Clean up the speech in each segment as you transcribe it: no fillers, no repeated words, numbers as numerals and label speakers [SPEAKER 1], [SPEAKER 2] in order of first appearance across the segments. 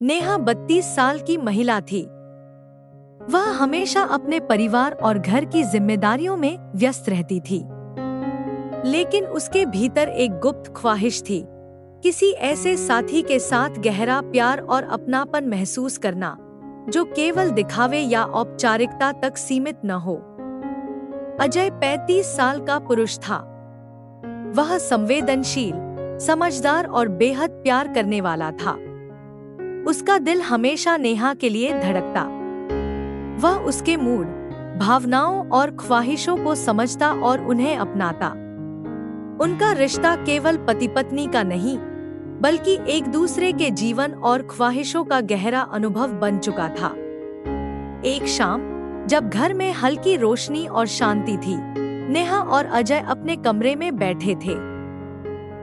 [SPEAKER 1] नेहा 32 साल की महिला थी। वह हमेशा अपने परिवार और घर की जिम्मेदारियों में व्यस्त रहती थी, लेकिन उसके भीतर एक गुप्त ख्वाहिश थी, किसी ऐसे साथी के साथ गहरा प्यार और अपनापन महसूस करना जो केवल दिखावे या औपचारिकता तक सीमित न हो। अजय 35 साल का पुरुष था। वह संवेदनशील, समझदार और बेहद प्यार करने वाला था। उसका दिल हमेशा नेहा के लिए धड़कता। वह उसके मूड, भावनाओं और ख्वाहिशों को समझता और उन्हें अपनाता। उनका रिश्ता केवल पति पत्नी का नहीं, बल्कि एक दूसरे के जीवन और ख्वाहिशों का गहरा अनुभव बन चुका था। एक शाम, जब घर में हल्की रोशनी और शांति थी, नेहा और अजय अपने कमरे में बैठे थे।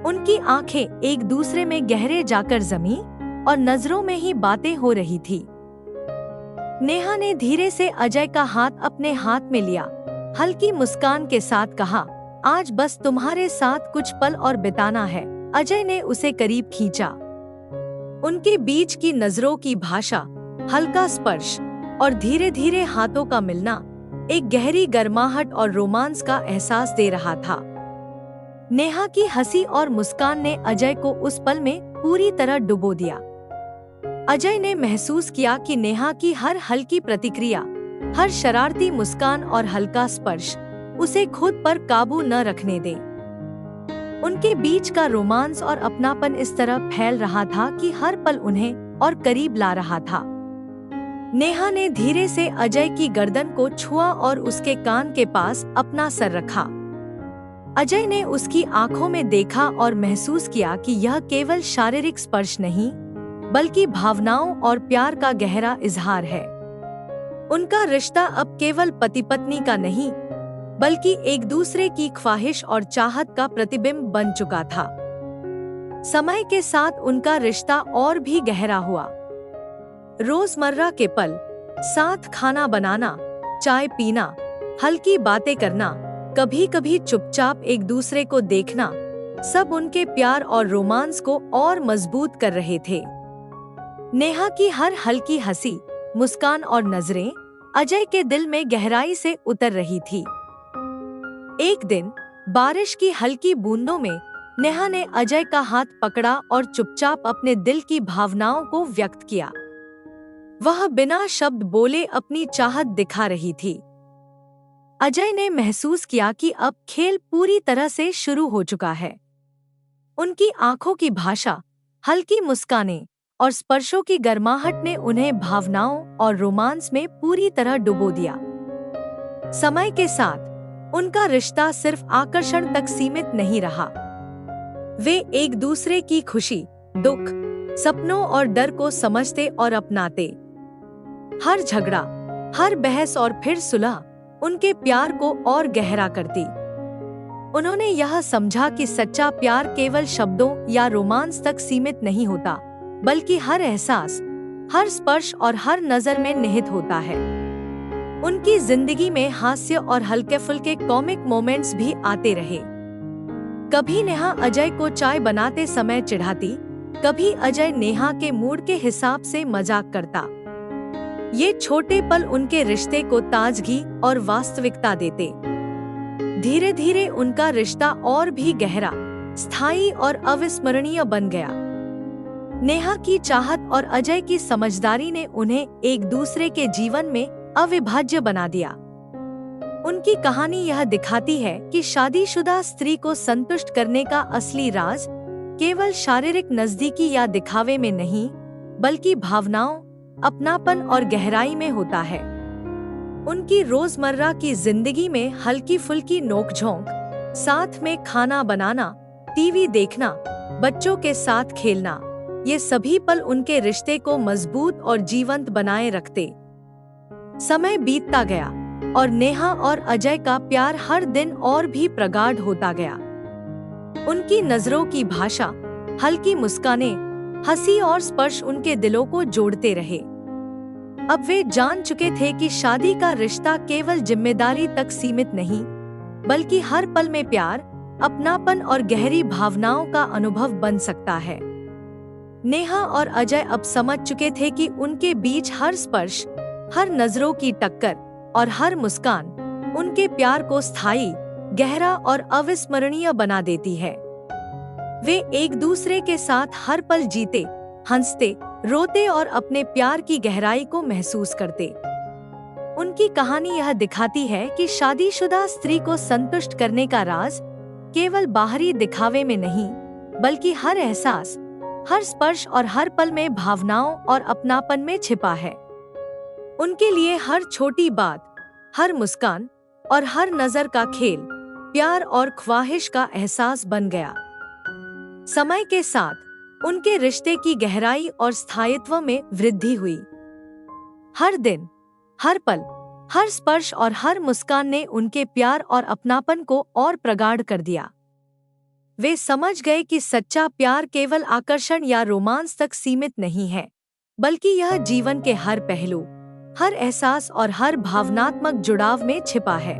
[SPEAKER 1] उनकी आंखें एक दूसरे में गहरे जाकर जमी और नजरों में ही बातें हो रही थी। नेहा ने धीरे से अजय का हाथ अपने हाथ में लिया, हल्की मुस्कान के साथ कहा, आज बस तुम्हारे साथ कुछ पल और बिताना है। अजय ने उसे करीब खींचा। उनके बीच की नजरों की भाषा, हल्का स्पर्श और धीरे धीरे हाथों का मिलना एक गहरी गर्माहट और रोमांस का एहसास दे रहा था। नेहा की हंसी और मुस्कान ने अजय को उस पल में पूरी तरह डुबो दिया। अजय ने महसूस किया कि नेहा की हर हल्की प्रतिक्रिया, हर शरारती मुस्कान और हल्का स्पर्श उसे खुद पर काबू न रखने दे। उनके बीच का रोमांस और अपनापन इस तरह फैल रहा था कि हर पल उन्हें और करीब ला रहा था। नेहा ने धीरे से अजय की गर्दन को छुआ और उसके कान के पास अपना सर रखा। अजय ने उसकी आंखों में देखा और महसूस किया कि यह केवल शारीरिक स्पर्श नहीं, बल्कि भावनाओं और प्यार का गहरा इजहार है। उनका रिश्ता अब केवल पति पत्नी का नहीं, बल्कि एक दूसरे की ख्वाहिश और चाहत का प्रतिबिंब बन चुका था। समय के साथ उनका रिश्ता और भी गहरा हुआ। रोजमर्रा के पल, साथ खाना बनाना, चाय पीना, हल्की बातें करना, कभी कभी चुपचाप एक दूसरे को देखना, सब उनके प्यार और रोमांस को और मजबूत कर रहे थे। नेहा की हर हल्की हंसी, मुस्कान और नजरें अजय के दिल में गहराई से उतर रही थी। एक दिन बारिश की हल्की बूंदों में नेहा ने अजय का हाथ पकड़ा और चुपचाप अपने दिल की भावनाओं को व्यक्त किया। वह बिना शब्द बोले अपनी चाहत दिखा रही थी। अजय ने महसूस किया कि अब खेल पूरी तरह से शुरू हो चुका है। उनकी आंखों की भाषा, हल्की मुस्कानें और स्पर्शों की गर्माहट ने उन्हें भावनाओं और रोमांस में पूरी तरह डुबो दिया। समय के साथ उनका रिश्ता सिर्फ आकर्षण तक सीमित नहीं रहा। वे एक दूसरे की खुशी, दुख, सपनों और डर को समझते और अपनाते। हर झगड़ा, हर बहस और फिर सुलह उनके प्यार को और गहरा करती। उन्होंने यह समझा कि सच्चा प्यार केवल शब्दों या रोमांस तक सीमित नहीं होता, बल्कि हर एहसास, हर स्पर्श और हर नजर में निहित होता है। उनकी जिंदगी में हास्य और हल्के फुल्के कॉमिक मोमेंट्स भी आते रहे। कभी नेहा अजय को चाय बनाते समय चिढ़ाती, कभी अजय नेहा के मूड के हिसाब से मजाक करता। ये छोटे पल उनके रिश्ते को ताजगी और वास्तविकता देते। धीरे धीरे उनका रिश्ता और भी गहरा, स्थायी और अविस्मरणीय बन गया। नेहा की चाहत और अजय की समझदारी ने उन्हें एक दूसरे के जीवन में अविभाज्य बना दिया। उनकी कहानी यह दिखाती है कि शादीशुदा स्त्री को संतुष्ट करने का असली राज केवल शारीरिक नजदीकी या दिखावे में नहीं, बल्कि भावनाओं, अपनापन और गहराई में होता है। उनकी रोजमर्रा की जिंदगी में हल्की फुल्की नोकझोंक, साथ में खाना बनाना, टीवी देखना, बच्चों के साथ खेलना, ये सभी पल उनके रिश्ते को मजबूत और जीवंत बनाए रखते। समय बीतता गया और नेहा और अजय का प्यार हर दिन और भी प्रगाढ़ होता गया। उनकी नजरों की भाषा, हल्की मुस्कानें, हंसी और स्पर्श उनके दिलों को जोड़ते रहे। अब वे जान चुके थे कि शादी का रिश्ता केवल जिम्मेदारी तक सीमित नहीं, बल्कि हर पल में प्यार, अपनापन और गहरी भावनाओं का अनुभव बन सकता है। नेहा और अजय अब समझ चुके थे कि उनके बीच हर स्पर्श, हर नजरों की टक्कर और हर मुस्कान उनके प्यार को स्थायी, गहरा और अविस्मरणीय बना देती है। वे एक दूसरे के साथ हर पल जीते, हंसते, रोते और अपने प्यार की गहराई को महसूस करते। उनकी कहानी यह दिखाती है कि शादीशुदा स्त्री को संतुष्ट करने का राज केवल बाहरी दिखावे में नहीं, बल्कि हर एहसास, हर स्पर्श और हर पल में भावनाओं और अपनापन में छिपा है। उनके लिए हर छोटी बात, हर मुस्कान और हर नजर का खेल प्यार और ख्वाहिश का एहसास बन गया। समय के साथ उनके रिश्ते की गहराई और स्थायित्व में वृद्धि हुई। हर दिन, हर पल, हर स्पर्श और हर मुस्कान ने उनके प्यार और अपनापन को और प्रगाढ़ कर दिया। वे समझ गए कि सच्चा प्यार केवल आकर्षण या रोमांस तक सीमित नहीं है, बल्कि यह जीवन के हर पहलू, हर एहसास और हर भावनात्मक जुड़ाव में छिपा है।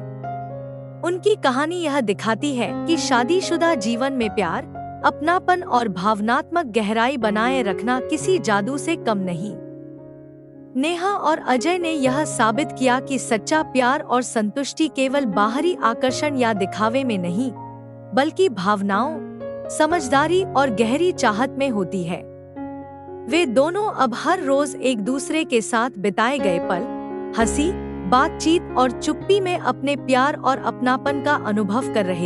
[SPEAKER 1] उनकी कहानी यह दिखाती है कि शादीशुदा जीवन में प्यार, अपनापन और भावनात्मक गहराई बनाए रखना किसी जादू से कम नहीं। नेहा और अजय ने यह साबित किया कि सच्चा प्यार और संतुष्टि केवल बाहरी आकर्षण या दिखावे में नहीं, बल्कि भावनाओं, समझदारी और गहरी चाहत में होती है। वे दोनों अब हर रोज एक दूसरे के साथ बिताए गए पल, हंसी, बातचीत और चुप्पी में अपने प्यार और अपनापन का अनुभव कर रहे